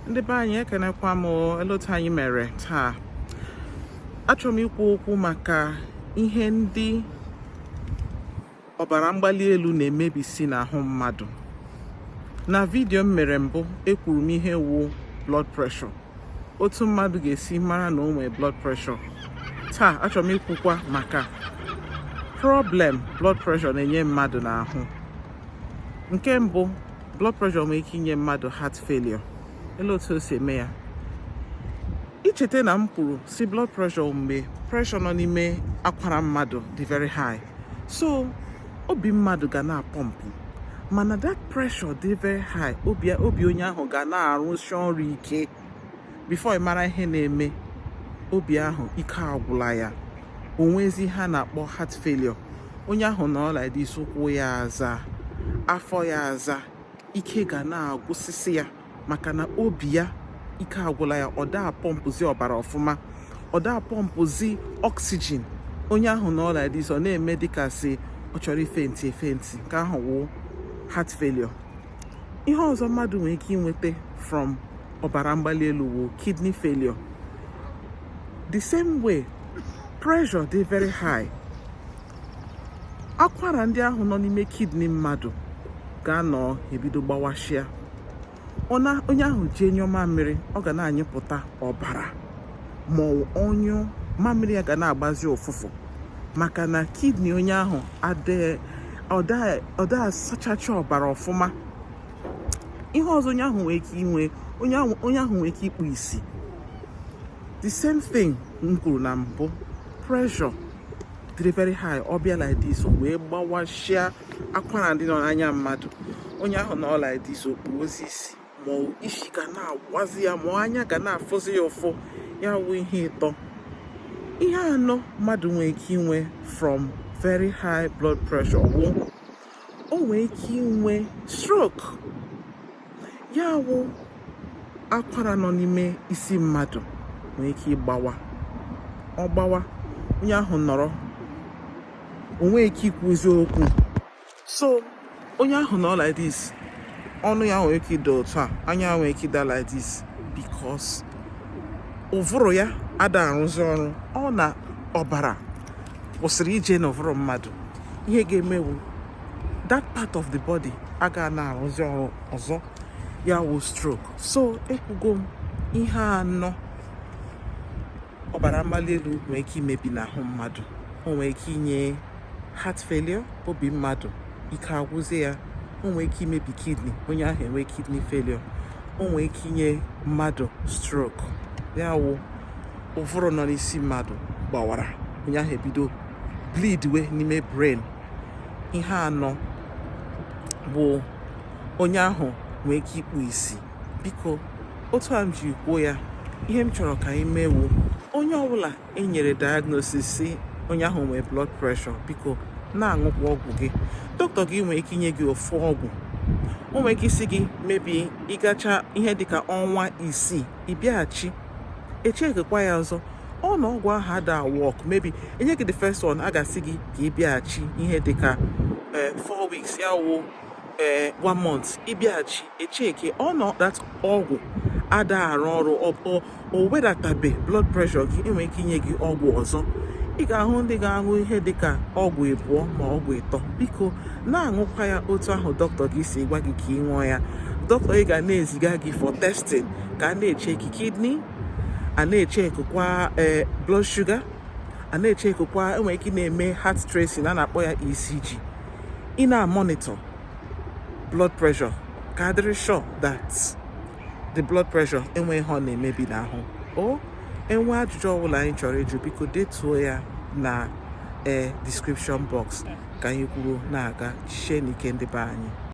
Ndị be anyị ekenekwa m elotu anyị mere taa. Achọrọ m ikwu okwu maka ihe ndị ọbara mgbali elu na-emebisi n'ahụ mmadụ. Na vidio m mere mbụ, ekwuru m ihe wu blood pressure. Otu mmadụ ga-esi mara na o nwere blood pressure. Taa achọrọ m ikwukwa maka problem blood pressure na-enye mmadụ n'ahụ. Nke mbụ, blood pressure nwere ike inye mmadụ heart failure. Ele otu o si eme ya. Ichete na m kwuru si blood pressure mgbe pressure nọ n'ime akwara mmadụ dị very high. So obi mmadụ ga na-apọmpụ, mana that pressure dị very high, obi onye ahụ ga na-arụsi ọrụ ike. Before ị mara ihe na-eme, obi ahụ ike agwụla ya. O nwezi ha na-akpọ heart failure. Onye ahụ nọ like this, ụkwụ ya aza, afọ ya aza, ike ga na-agwụsịsị ya maka na obi ya ike agwụla ya. Ọ da pọmpụzi ọbara ọfụma, ọ da pọmpụzi oxygen. Onye ahụ nọ like this, ọ na-eme dịka si ọ chọrọ ifenti. Nke ahụ wụ heart failure. Ihe ọzọ mmadụ nwere ike inweta from ọbara mgbali elu wụ kidney failure. The same way, pressure dị very high. Akwara ndị ahụ nọ n'ime kidney mmadụ ga-anọ ebido gbawashịa. Onye ahụ ji enyo mamịrị, ọ ga na-anyịpụta ọbara, ma ọnyụ mamịrị ya ga na-agbazi ụfụfụ maka na kidney onye ahụ ọ da asachacha ọbara ọfụma. Ihe ọzọ onye ahụ nwere ike inwe, onye ahụ nwere ike ikpu isi. The same thing m kwuru na mbụ, pressure dị very high, ọ bịa like this, wee gbawashịa akwara ndị nọ n'anya mmadụ. Onye ahụ nọ like this, okpu ozi isi, ma isi ga na-agwazi ya, ma anya ga na-afụzi ya ụfụ. Ya wụ ihe ịtọ. Ihe anọ mmadụ nwere ike inwe from very high blood pressure wụ, o nwere ike inwe stroke. Ya wụ akwara nọ n'ime isi mmadụ nwere ike ịgbawa. Ọ gbawa, onye ahụ nọrọ, o nwere ike ikwuzi okwu. So onye ahụ nọ like this, ọnụ ya nwere ike ịda otu a, anya ya nwere ike ịda like this, because ụvụrụ ya ada arụzi ọrụ. Ọ na ọbara kwụsịrị ije n'ụvụrụ mmadụ, ihe ga-emewu that part of the body aga na-arụzi ọrụ ọzọ, ya wụ stroke. So ekwugo m ihe anọ ọbara mgbali elu nwere ike imebi n'ahụ mmadụ. O nwere ike inye heart failure, obi mmadụ ike agwụzi ya. O nwere ike imebi kidney, onye ahụ enwe kidney failure. O nwere ike inye mmadụ stroke, ya wụ ụvụrụ nọ n'isi mmadụ gbawara, onye ahụ ebido bleed we n'ime brain. Ihe anọ bụ onye ahụ nwere ike ikpu isi. Biko, otu a m ji kwuo ya, ihe m chọrọ ka anyị mewu, onye ọbụla enyere diagnosis si onye ahụ nwere blood pressure, biko na-aṅụkwa ọgwụ gị. Dọkịta gị nwere ike inye gị ofu ọgwụ. O nwere ike isi gị mebi ịgacha ihe dịka ọnwa 6, ịbịaghachi echekwa ya ọzọ. Ọ na ọgwụ ahụ ada work, maybe enye gị the first one, a ga-asị gị ka ịbịaghachi ihe dịka 4 weeks, ya wụ 1 month. Ịbịaghachi echeke ọ nọ that ọgwụ ada arụ ọrụ, o wedatabe blood pressure gị, enwere ike inye gị ọgwụ ọzọ. Ị ga-ahụ ndị ga-aṅụ ihe dịka ọgwụ 2 ma ọgwụ 3. Biko na-aṅụkwa ya otu ahụ dọkịta gị si gwa gị ka ị ṅụọ ya. Dọkịta gị ga na-eziga gị for testing, ka a na-echeki kidney, a na-echekwa blood sugar, a na-echekwa, enwere ike na-eme heart tracing, a na-akpọ ya ECG. Ị na-monitor blood pressure ka adịrị sure that the blood pressure enweghị ihe ọ na-emebi n'ahụ. O enwe ajụjụ ọbụla anyị chọrọ ịjụ, biko detuo ya na description box ka anyị kwuru na-aga. Jisie n'ike ndị be anyị.